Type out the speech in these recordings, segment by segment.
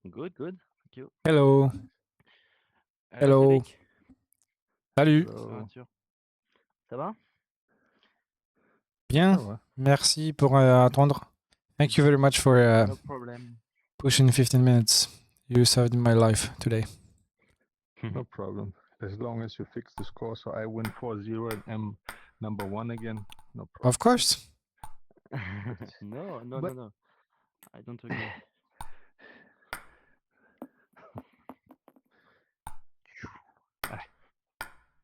Good, good. Thank you. Hello, Hello hello, Cédric. salut. Comment Hello. vas-tu? Ça va? Bien, Ça va. merci pour attendre. Thank you very much for No problem. pushing 15 minutes. You saved my life today. No problem. As long as you fix the score so I win 4-0 and am number one again, no problem. Of course. No, no, But- no, no. I don't agree.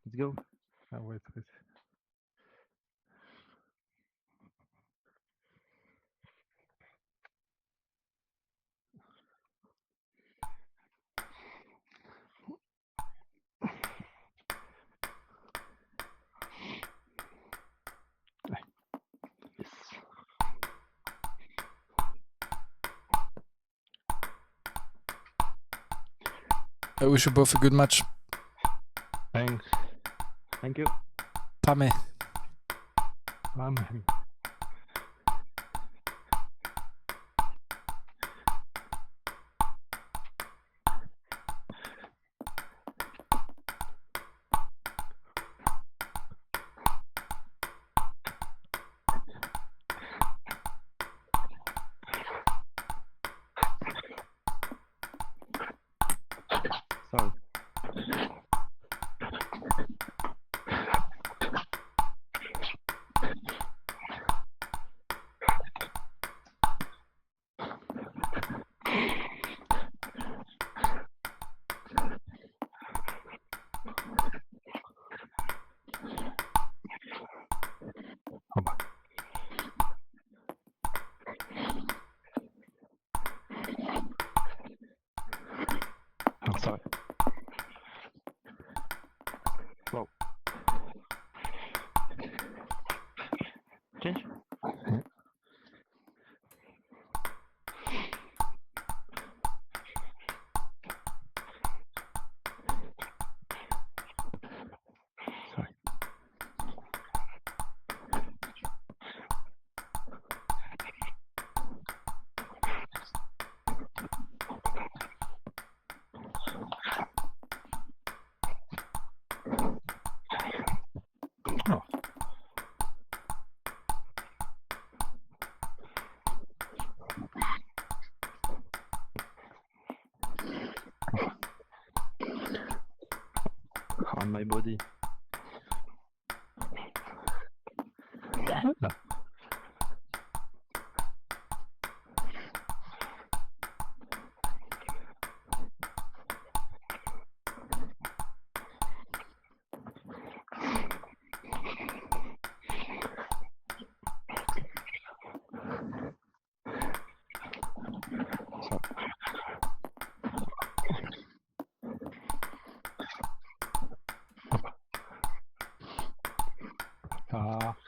Let's go. Ah, wait. Yes. I wish you both a good match. Thanks. Thank you. Pame. Amen. Sorry. I'm sorry. Wow. Change? Sorry. Oh. On my body. No.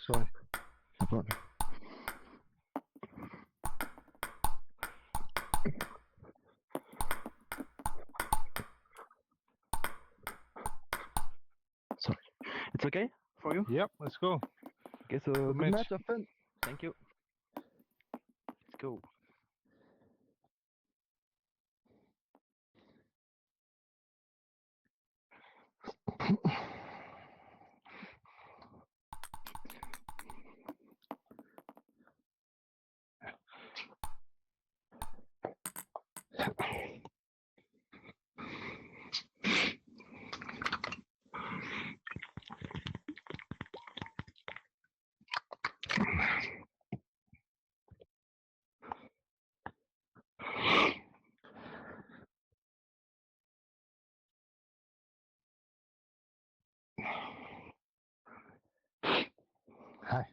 Sorry. No problem. Sorry. It's okay for you? Yep, let's go. Okay, so good match. match, have fun. Thank you. Let's go. Hi.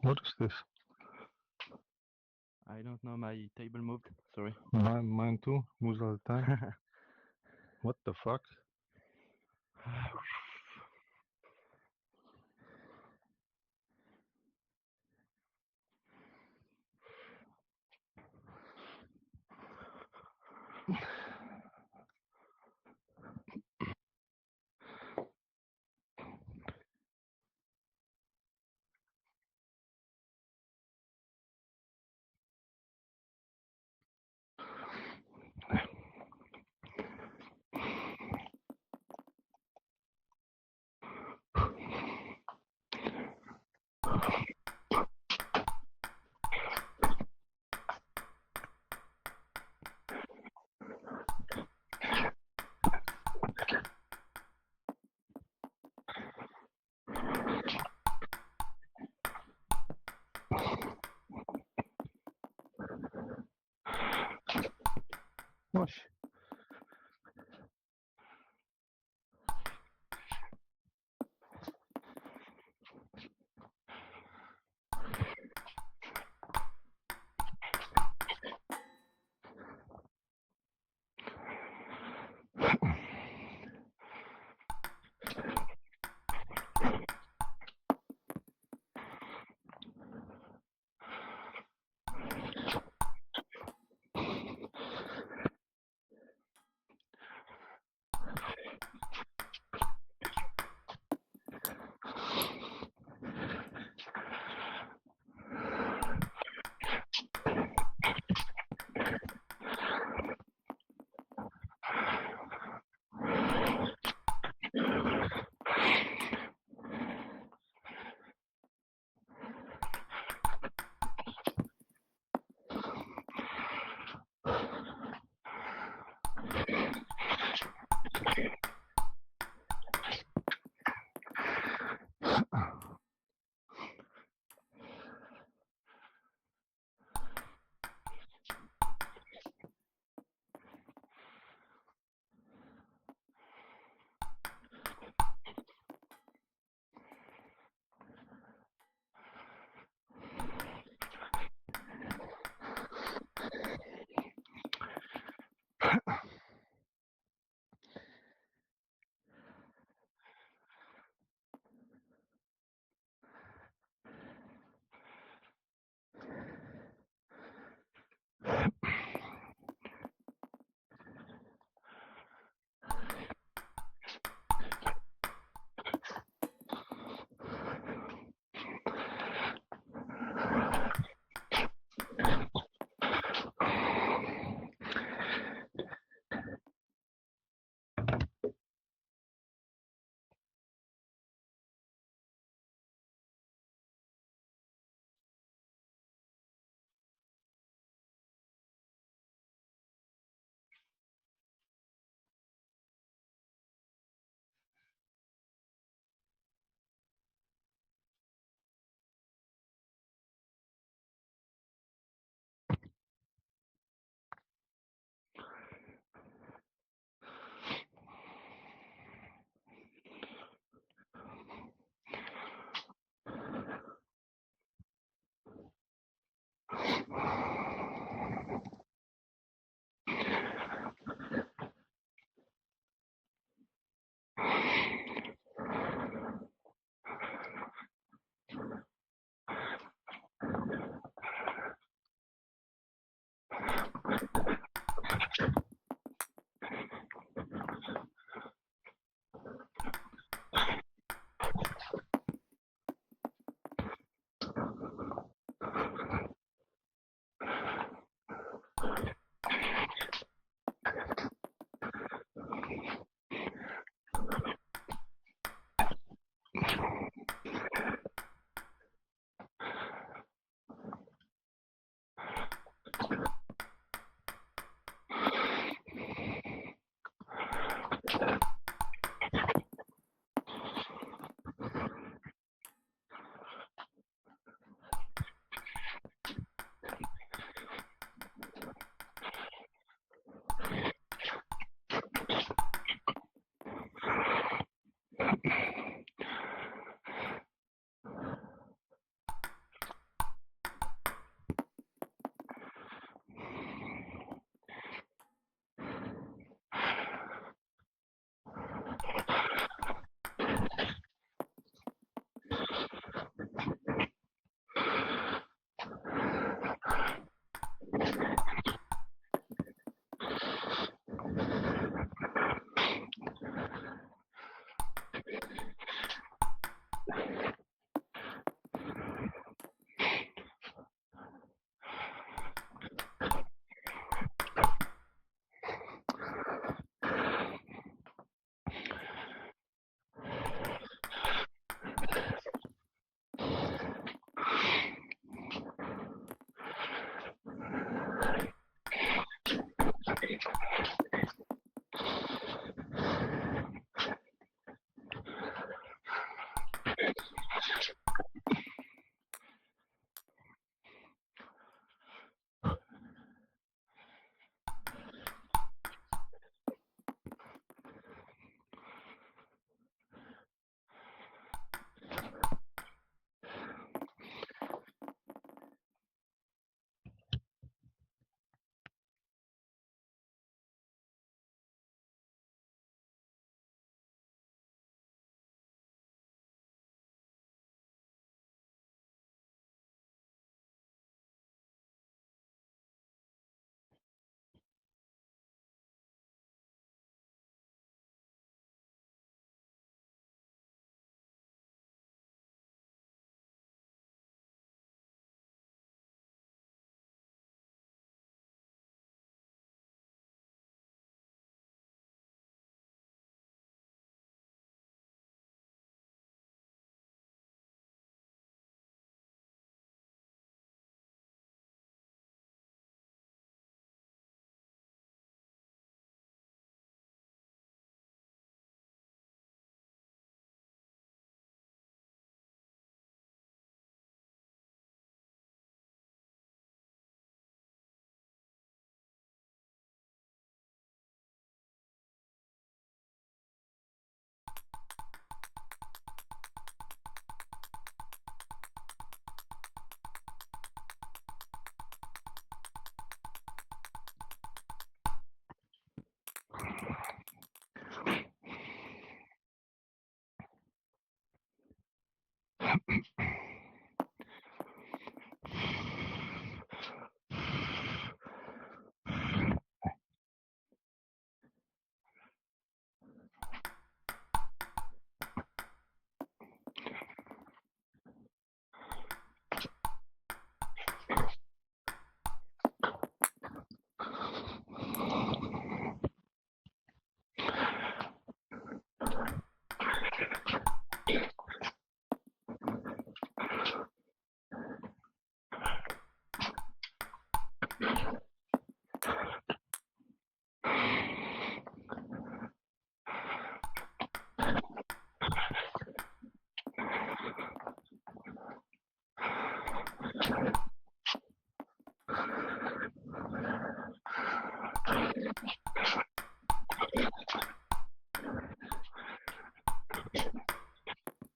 What is this? I don't know, my table moved. Sorry. Mine too. Moves all the time. What the fuck? Oh shit.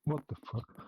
What the fuck?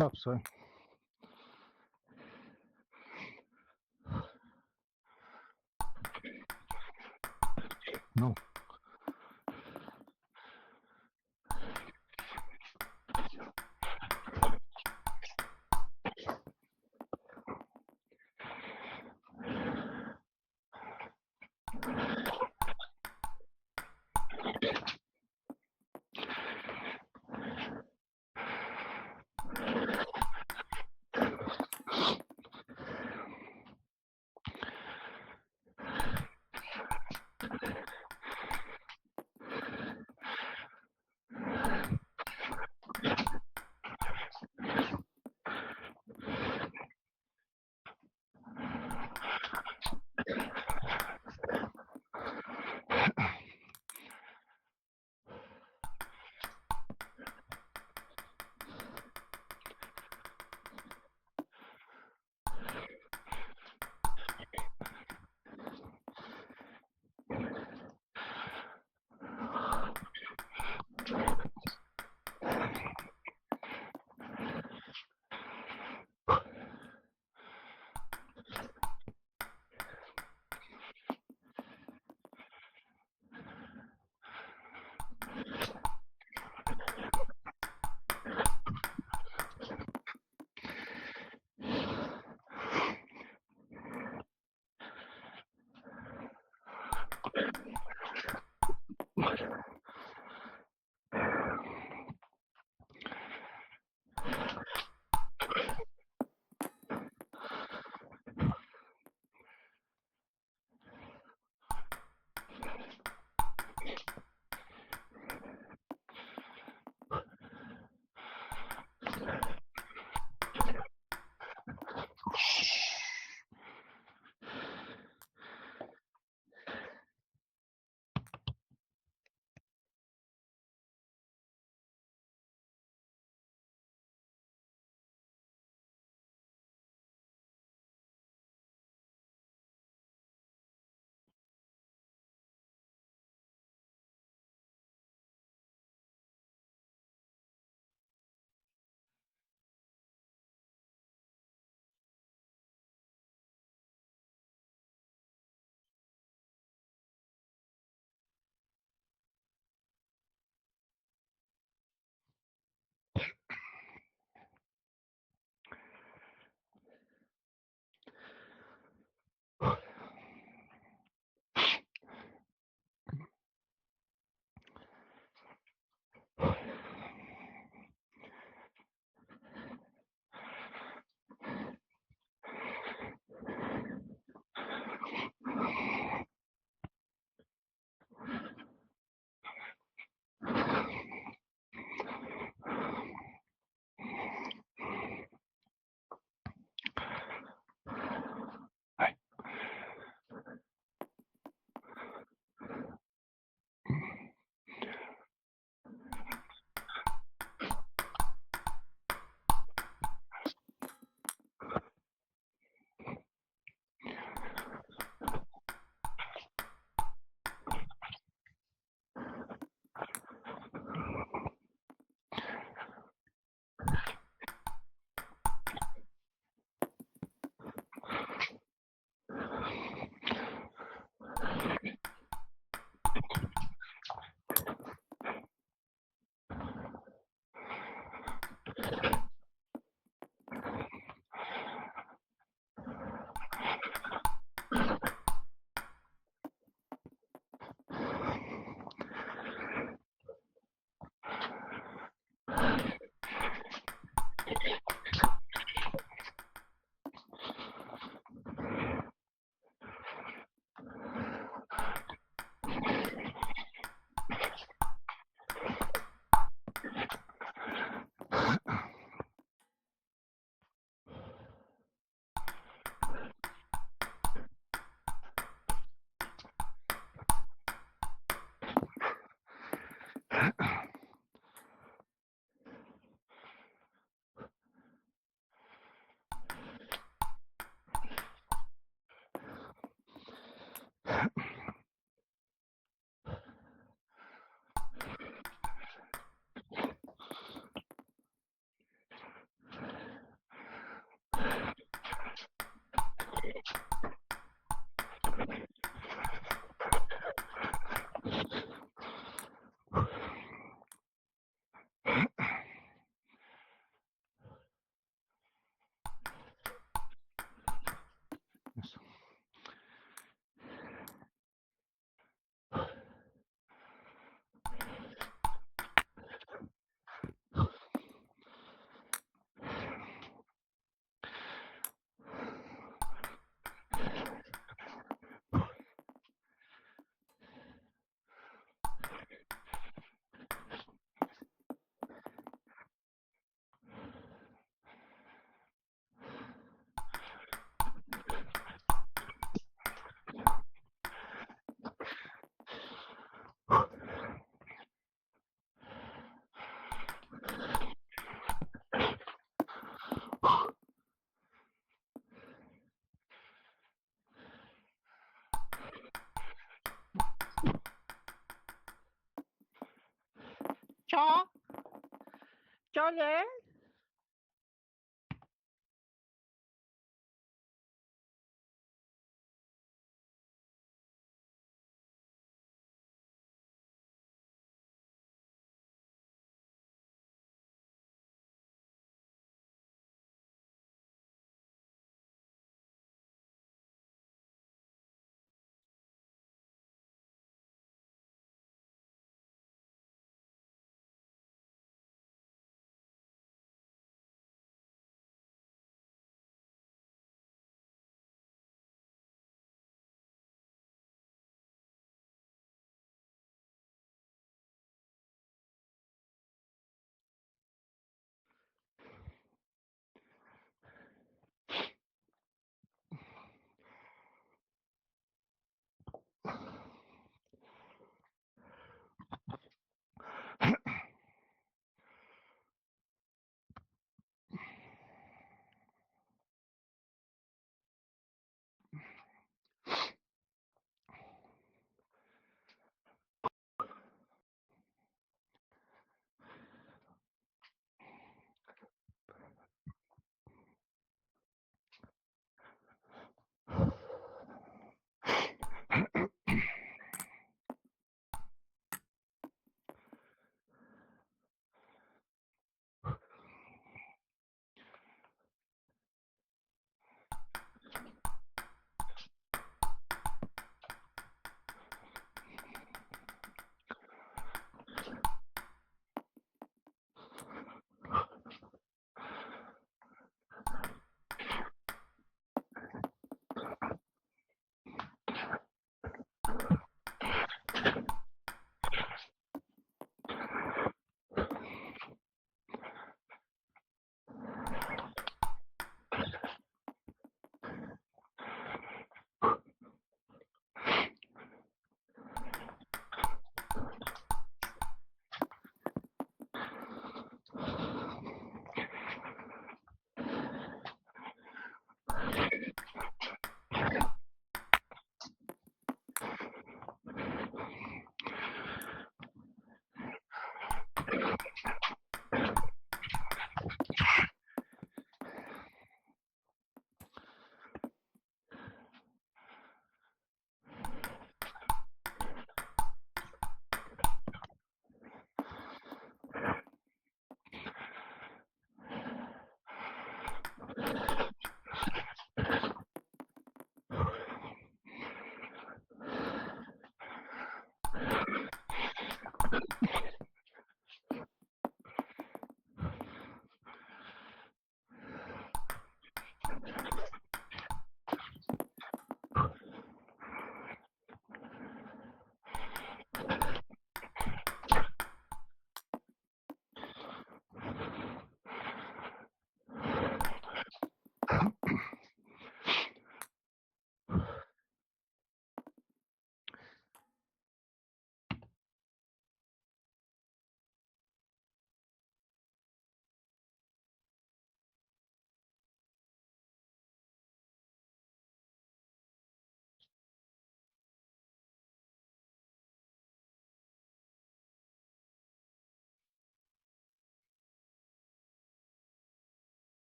Stop, son. No. Chole.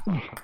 Sorry.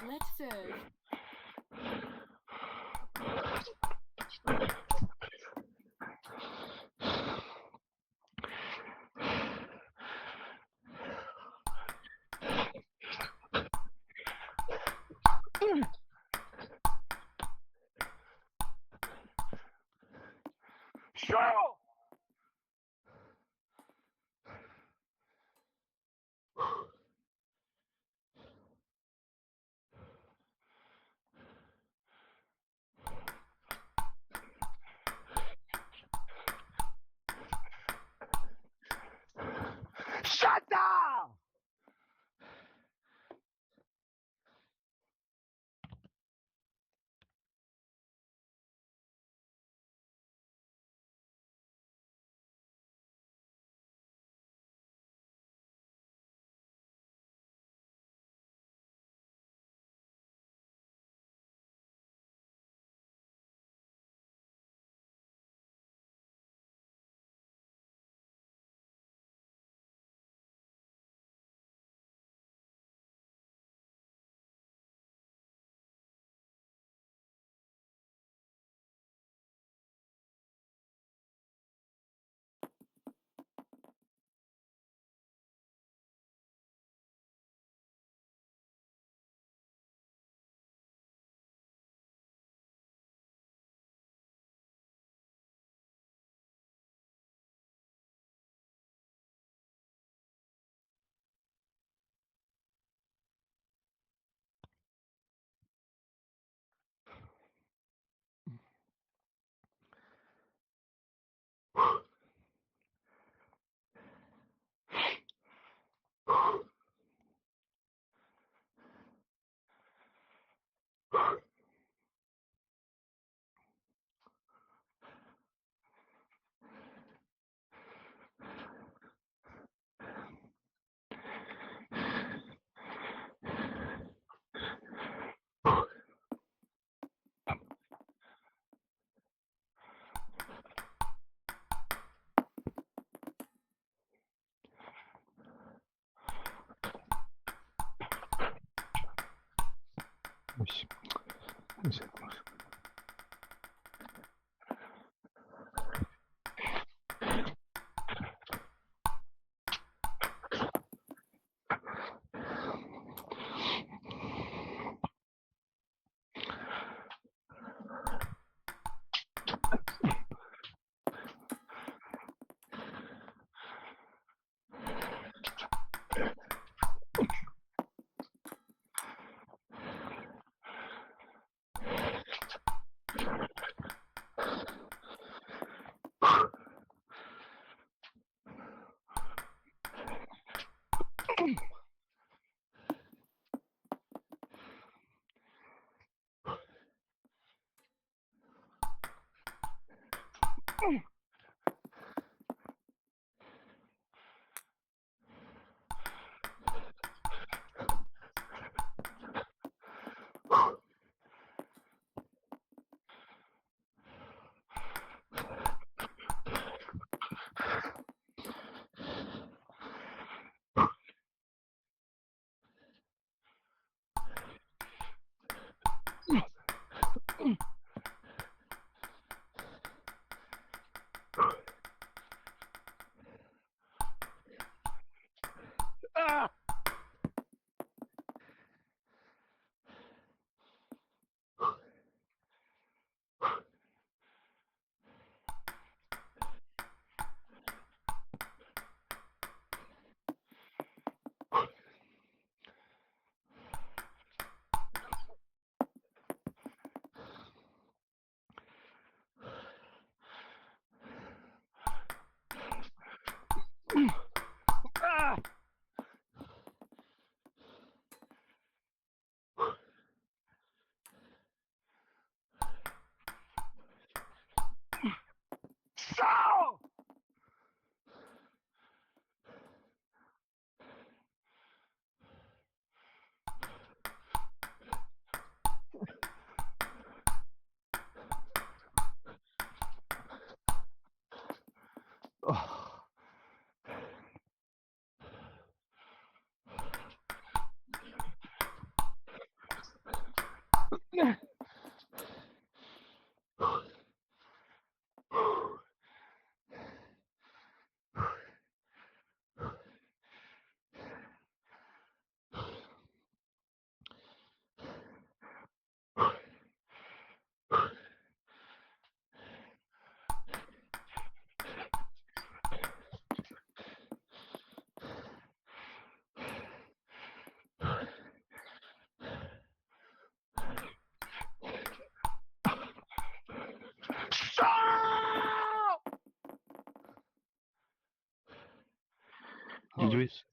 Let's serve. Shut down!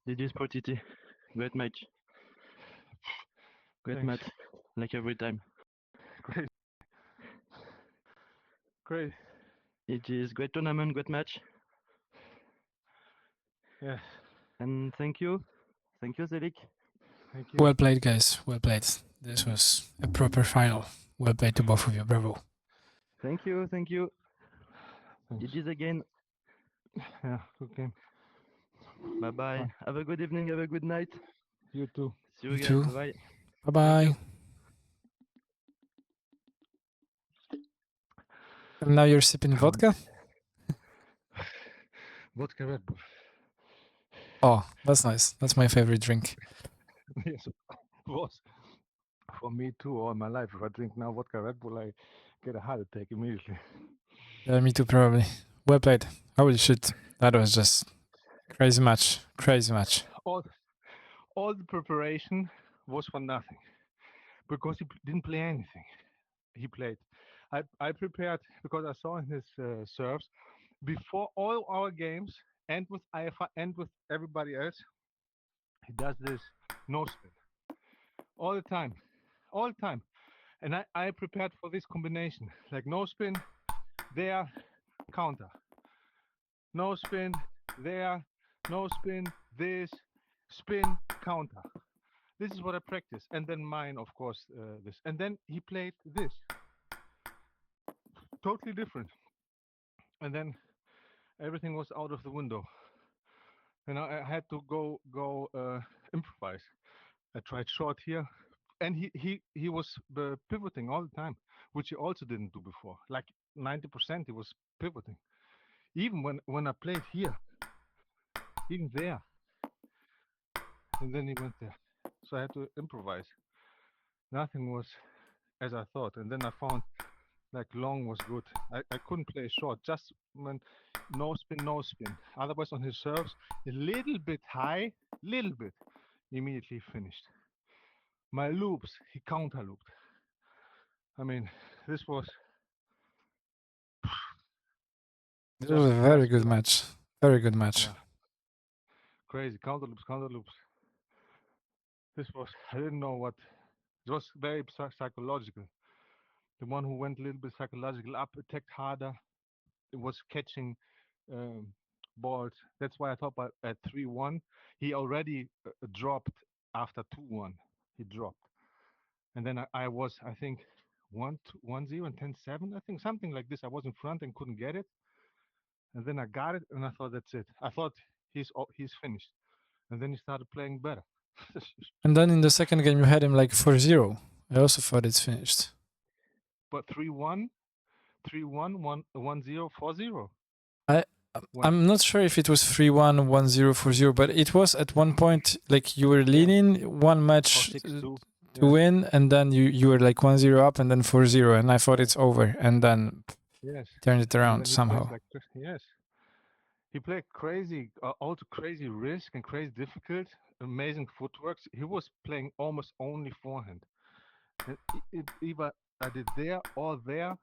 GG Sport TT. Great match. Great Thanks. match. Like every time. Great. Great. GG's great tournament, great match. Yes. And thank you. Thank you, Zelik. Thank you. Well played, guys. Well played. This was a proper final. Well played to both of you. Bravo. Thank you. Thank you. Thanks. GG's again. Yeah, good game. Bye bye. Bye. Have a good evening. Have a good night. You too. See you You guys. too. Bye bye. Bye Thank bye. you. And now you're sipping vodka? Vodka Red Bull. Oh, that's nice. That's my favorite drink. Yes, was. For me too, all my life. If I drink now vodka Red Bull, I get a heart attack immediately. Yeah, me too, probably. Well played. Holy shit. That was just crazy match. Crazy match. All the preparation was for nothing because he didn't play anything. He played. I prepared because I saw in his serves before all our games and with IFA and with everybody else. He does this no spin all the time, and I prepared for this combination like no spin, there, counter, no spin, there, no spin, this, spin, counter. This is what I practice, and then mine, of course, this, and then he played this, totally different, and then everything was out of the window, and I had to go improvise. I tried short here, and he was pivoting all the time, which he also didn't do before. Like 90%, he was pivoting. Even when I played here, even there, and then he went there. So I had to improvise. Nothing was as I thought, and then I found like long was good. I couldn't play short, just when no spin, no spin. Otherwise, on his serves, a little bit high, little bit, immediately finished. My loops, he counter looped. I mean, this was This just was a very crash good like, match. Very good match. yeah, crazy counter loops, counter loops. This was I didn't know what. It was very psychological. The one who went a little bit psychological up, attacked harder. It was catching um, balls. That's why I thought at 3-1, he already dropped after 2-1. He dropped. And then I was, I think, 1-0 and 10-7, I think, something like this. I was in front and couldn't get it. And then I got it, and I thought, that's it. I thought he's finished. And then he started playing better. And then in the second game, you had him like 4-0. I also thought it's finished. But 3-1, 3-1, 1-0, 4-0. I'm not sure if it was 3-1, 1-0, 4-0, but it was at one point like you were leading one match to win, and then you were like 1-0 up and then 4-0, and I thought it's over, and then turned it around somehow. Like, yes. He played crazy, also crazy risk and crazy difficult, amazing footwork. He was playing almost only forehand. And either I did there or there,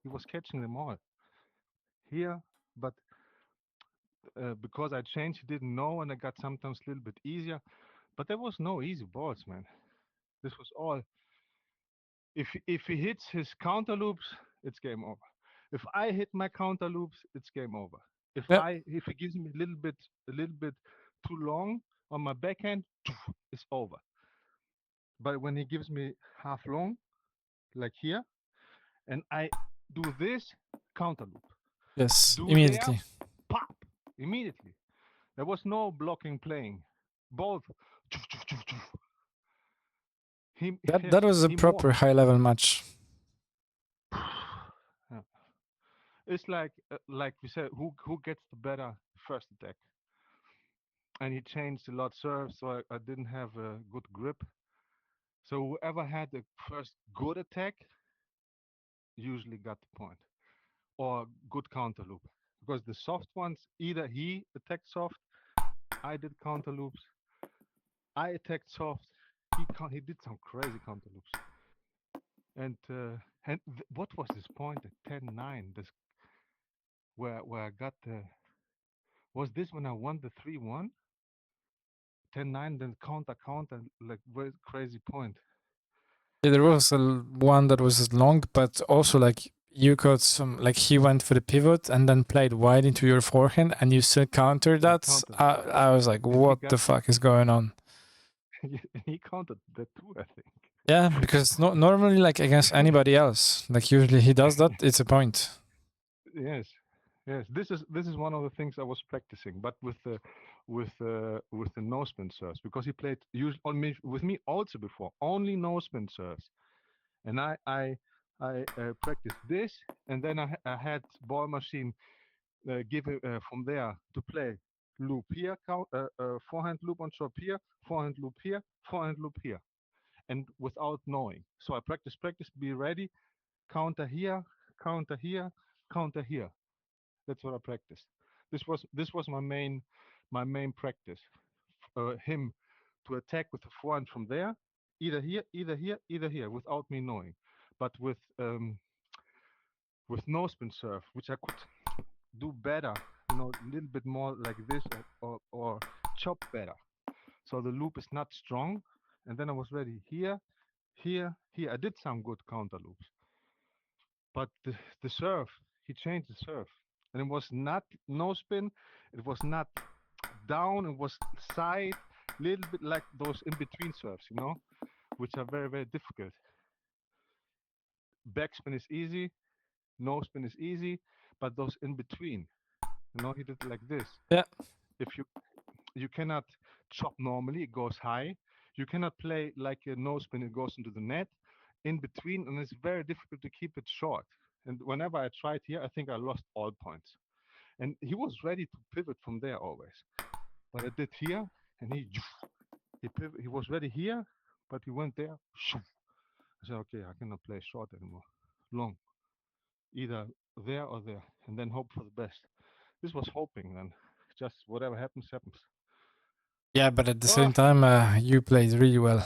he was catching them all. Here, but because I changed, he didn't know, and I got sometimes a little bit easier. But there was no easy balls, man. This was all. If he hits his counter loops, it's game over. If I hit my counter loops, it's game over. If he gives me a little bit too long on my backhand, it's over. But when he gives me half long, like here, and I do this counter loop, yes, do immediately. There, pop, immediately. There was no blocking playing. Both. That was a proper high level match. Yeah. It's like we said, who gets the better first attack? And he changed a lot serve, so I didn't have a good grip. So whoever had the first good attack usually got the point, or good counter loop. Because the soft ones, either he attacked soft, I did counter loops, I attacked soft, he did some crazy counter loops. And what was this point at 10-9? This where I got the. Was this when I won the 3-1? 10-9, then counter, like very crazy point. Yeah, there was one that was long, but also like you got some, like he went for the pivot and then played wide into your forehand, and you still countered that. Countered. I was like, what the fuck is going on? He countered that too, I think. Yeah, because normally, like against anybody else, like usually he does that, it's a point. Yes, yes. This is one of the things I was practicing, but with the no spin serves, because he played on me with me also before only no spin serves, and I practiced this, and then I had ball machine give it from there to play loop here, forehand loop on short here, forehand loop here, forehand loop here, and without knowing. So I practice, be ready, counter here, counter here, counter here. That's what I practiced. This was my main practice. Him to attack with the forehand from there, either here, either here, either here, without me knowing. But with no spin serve, which I could do better, a little bit more like this, or chop better. So the loop is not strong, and then I was ready here, here, here. I did some good counter loops, but the serve, he changed the serve, and it was not no spin, it was not down, it was side, little bit like those in between serves, which are very, very difficult. Backspin is easy, no spin is easy, but those in between, he did it like this. Yeah. If you cannot chop normally, it goes high. You cannot play like a no spin, it goes into the net. In between, and it's very difficult to keep it short. And whenever I tried here, I think I lost all points. And he was ready to pivot from there always. But I did here, and he was ready here, but he went there. I said, okay, I cannot play short anymore. Long. Either there or there. And then hope for the best. This was hoping then. Just whatever happens, happens. Yeah, but at the same time, you played really well.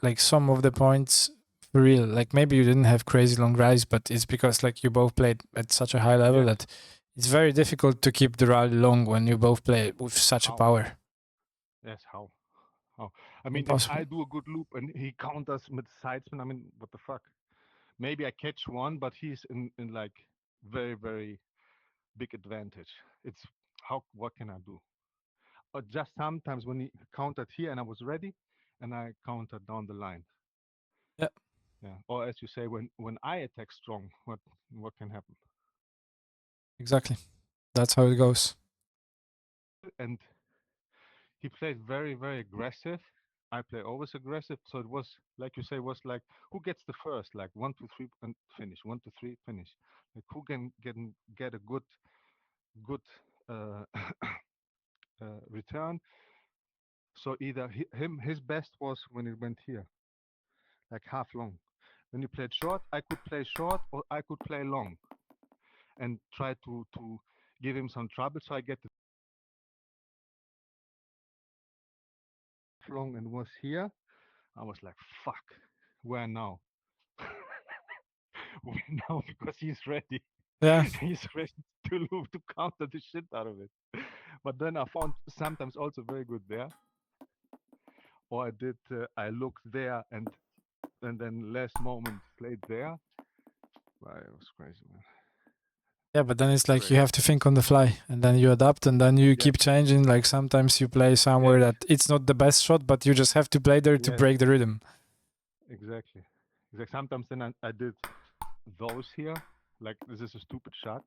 Like some of the points, for real. Like maybe you didn't have crazy long drives, but it's because like you both played at such a high level that it's very difficult to keep the rally long when you both play with such a power. Yes, how? I mean, Impossible. if I do a good loop and he counters with sidespin, I mean, what the fuck? Maybe I catch one, but he's in like very, very big advantage. It's what can I do? Or just sometimes when he countered here and I was ready, and I countered down the line. Yeah. Yeah. Or as you say, when I attack strong, what can happen? Exactly. That's how it goes. And he played very, very aggressive. I play always aggressive. So it was, like you say, was like, who gets the first? Like 1, 2, 3, and finish. 1, 2, 3, finish. Like who can get a good uh, return. So either his best was when it went here, like half long. When he played short, I could play short or I could play long, and try to give him some trouble. So I get the long and was here. I was like, fuck, where now? Where now? Because he's ready. Yeah. He's ready to counter the shit out of it. But then I found sometimes also very good there. Or I looked there and then last moment played there. Well, it was crazy, man. Yeah, but then it's like you have to think on the fly, and then you adapt, and then you keep changing. Like sometimes you play somewhere that it's not the best shot, but you just have to play there to break the rhythm. Exactly. Sometimes then I did those here, like this is a stupid shot,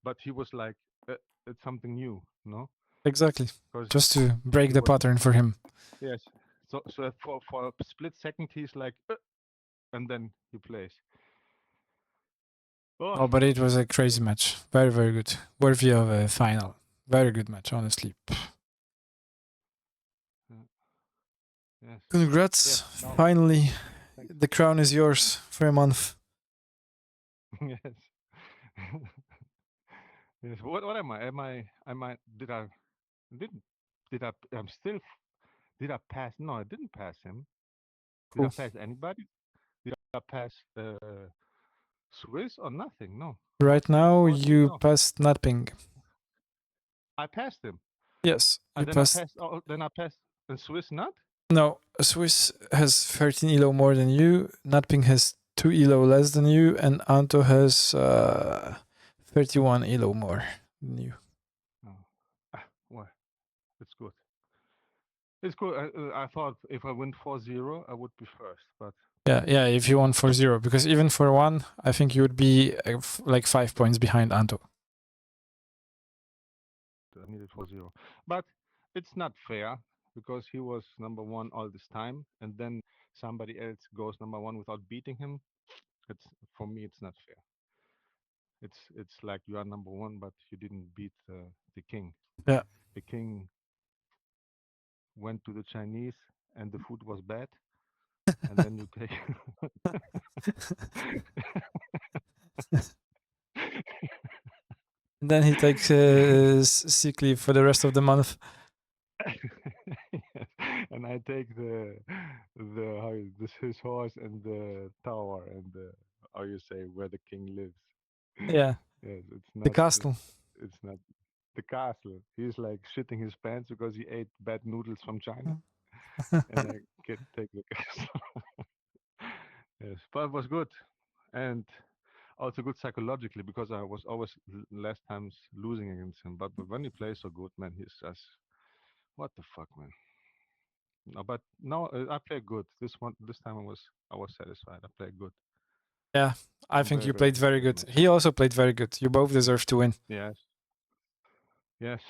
but he was like, it's something new, no? Exactly. Just to break the pattern for him. Yes. So for a split second, he's like, and then he plays. Oh, but it was a crazy match. Very, very good. Worthy of a final. Very good match, honestly. Yes. Congrats. Yes, no. Finally, the crown is yours for a month. Yes. Yes. What am I? Did I pass? No, I didn't pass him. Cool. Did I pass anybody? Did I pass Swiss or nothing? No. Right now, you passed natping. I passed him. Yes, you Then passed. I passed. And Swiss not? No, Swiss has 13 elo more than you. Natping has 2 elo less than you, and Anto has 31 elo more than you. Oh. Well, it's good. It's good. I thought if I win 4-0, I would be first, but Yeah, if you won 4-0, because even for 1, I think you would be like 5 points behind Anto. I needed 4-0. But it's not fair because he was number one all this time, and then somebody else goes number one without beating him. It's for me, it's not fair. It's like you are number one, but you didn't beat the king. Yeah. The king went to the Chinese, and the food was bad, and then you take. And then he takes sick leave for the rest of the month. Yes. And I take his horse and the tower and the how you say where the king lives. Yeah, Yes, it's the not. castle. It's not the castle. He's like shitting his pants because he ate bad noodles from China, and I can take the castle. Yes, but it was good, and also good psychologically because I was always last times losing against him. But when he plays so good, man, he's just what the fuck, man. No, but no, I played good. This time I was satisfied. I played good. Yeah, I I'm think very you very played happy very with the good. match. He also played very good. You both deserve to win. Yes, yes.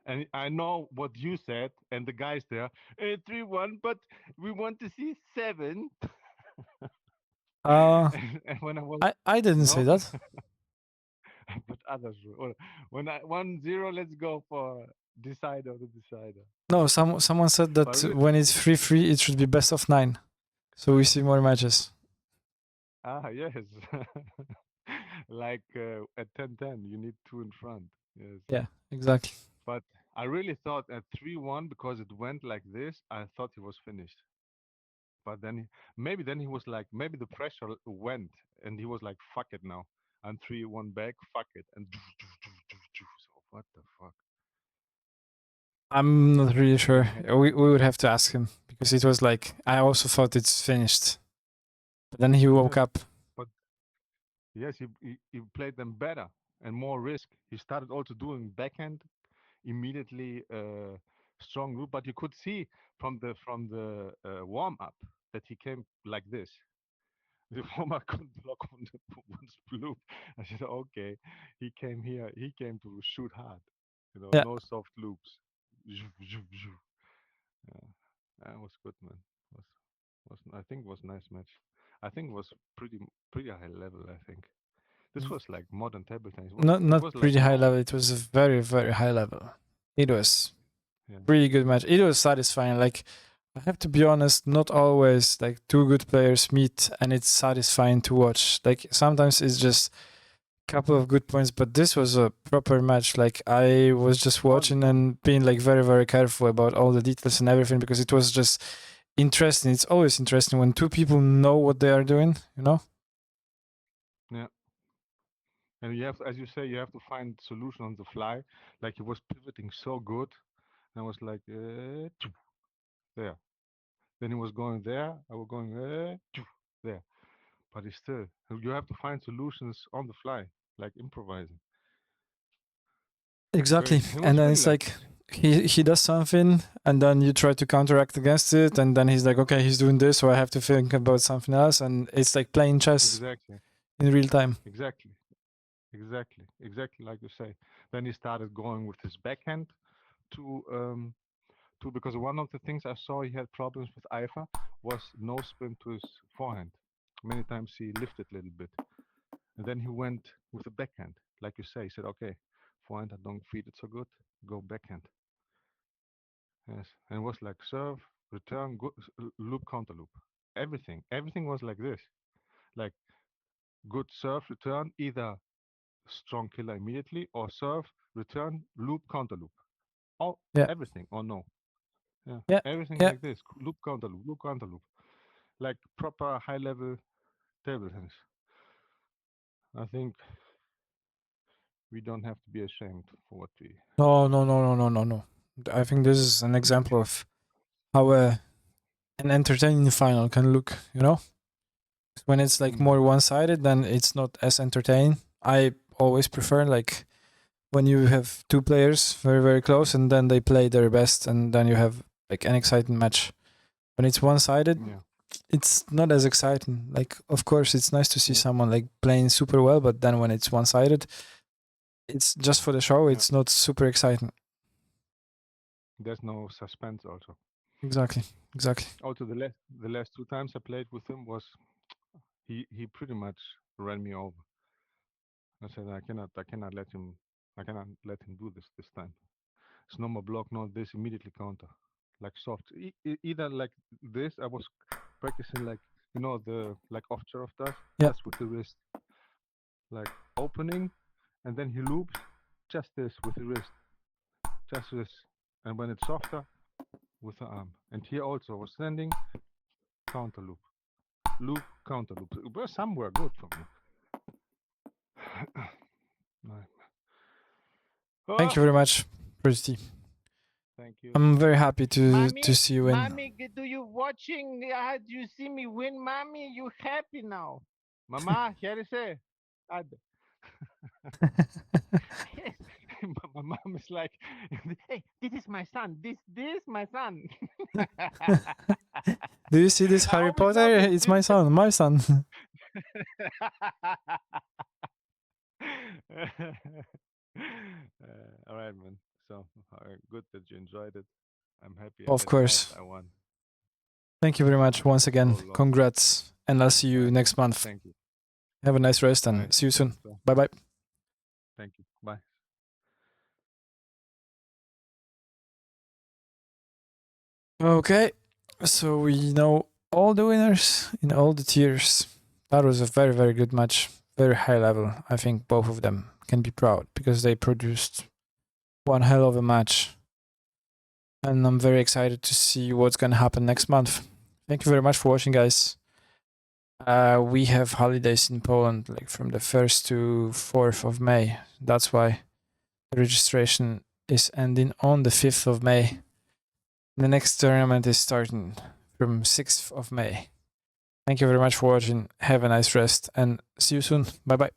And I know what you said, and the guys there, 3-1, but we want to see 7. Uh, And when I was I didn't say no, that. but others were. When I 1-0, let's go for decider the decider. No, someone said But that really, when it's 3-3, it should be best of 9. So we see more matches. yes, like at 10-10, you need 2 in front. Yes. Yeah, exactly. But I really thought at 3-1 because it went like this, I thought he was finished. But then maybe then he was like, maybe the pressure went and he was like, fuck it now. I'm 3-1 back, fuck it. And so what the fuck? I'm not really And then sure. he had, We would have to ask him because it was like I also thought it's finished. But then he woke yes, up. but yes, he played them better and more risk. He started also doing backhand immediately strong group, but you could see from the warm up that he came like this. The former couldn't block one loop. I said, okay, he came here. He came to shoot hard. Yeah. No soft loops. Zhoo, zhoo, zhoo. Yeah, that was good, man. Was was I think was nice match. I think it was pretty high level. I think this was like modern table tennis. It Not was like pretty high no, level. It was a very, very high level. It was yeah, pretty good match. It was satisfying. Like I have to be honest, not always like two good players meet and it's satisfying to watch. Like sometimes it's just a couple of good points, but this was a proper match. Like I was just all the watching time. and being like very, very careful about all the details and everything because it was just interesting. It's always interesting when two people know what they are doing, you know? Yeah. And you have, as you say, you have to find solution on the fly. Like he was pivoting so good, and I was like, there. Then he was going there. I was going there. But it's still, you have to find solutions on the fly, like improvising. Exactly. Crazy. It And was then really it's like like he does something and then you try to counteract against it and then he's like, okay, he's doing this, so I have to think about something else. And it's like playing chess exactly, in real time. exactly, exactly like you say. Then he started going with his backhand to because one of the things I saw he had problems with Eifer was no spin to his forehand. Many times he lifted a little bit. And then he went with the backhand. Like you say, he said, okay, forehand I don't feed it so good, go backhand. Yes. And it was like serve, return, loop, counter loop. Everything was like this. Like good serve, return, either strong killer immediately or serve, return, loop, counter loop. All Yeah. everything or no. Yeah. Yeah. Everything Yeah. like this. Loop, counter loop. Like proper high level table tennis. I think we don't have to be ashamed for what we No, show. no, no, no, no, no, no. I think this is an example of how an entertaining final can look, you know? When it's like more one-sided, then it's not as entertaining. I always prefer like when you have two players very, very close and then they play their best and then you have like an exciting match. When it's one-sided, it's not as exciting. Like, of course, it's nice to see someone like playing super well, but then when it's one-sided, it's just for the show. It's not super exciting. There's no suspense also. Exactly. Also, the last 2 times I played with him was he pretty much ran me over. I said I cannot let him do this time. It's no more block, no this immediately counter, like soft. Either like this. I was practicing like the like Ovtcharov does, just with the wrist, like opening, and then he loops just this with the wrist, just this, and when it's softer, with the arm. And here also was standing, counter loop, counter loop. Well, some were good for me. Thank you very much, Pretty. Thank you. I'm very happy to see you win. Mommy, do you watching? Do you see me win, mommy? You happy now? Mama, here is it. My mom is like, hey, this is my son. This my son. Do you see this Harry Potter? It's my son. My son. All right, man. So good that you enjoyed it. I'm happy. Of course. I won. Thank you very much once again. Congrats. And I'll see you next month. Thank you. Have a nice rest and see you soon. Bye-bye. Thank you. Bye. Okay. So we know all the winners in all the tiers. That was a very, very good match. Very high level. I think both of them can be proud because they produced one hell of a match. And I'm very excited to see what's going to happen next month. Thank you very much for watching, guys. We have holidays in Poland like from the 1st to 4th of May. That's why the registration is ending on the 5th of May. The next tournament is starting from 6th of May. Thank you very much for watching. Have a nice rest and see you soon. Bye bye.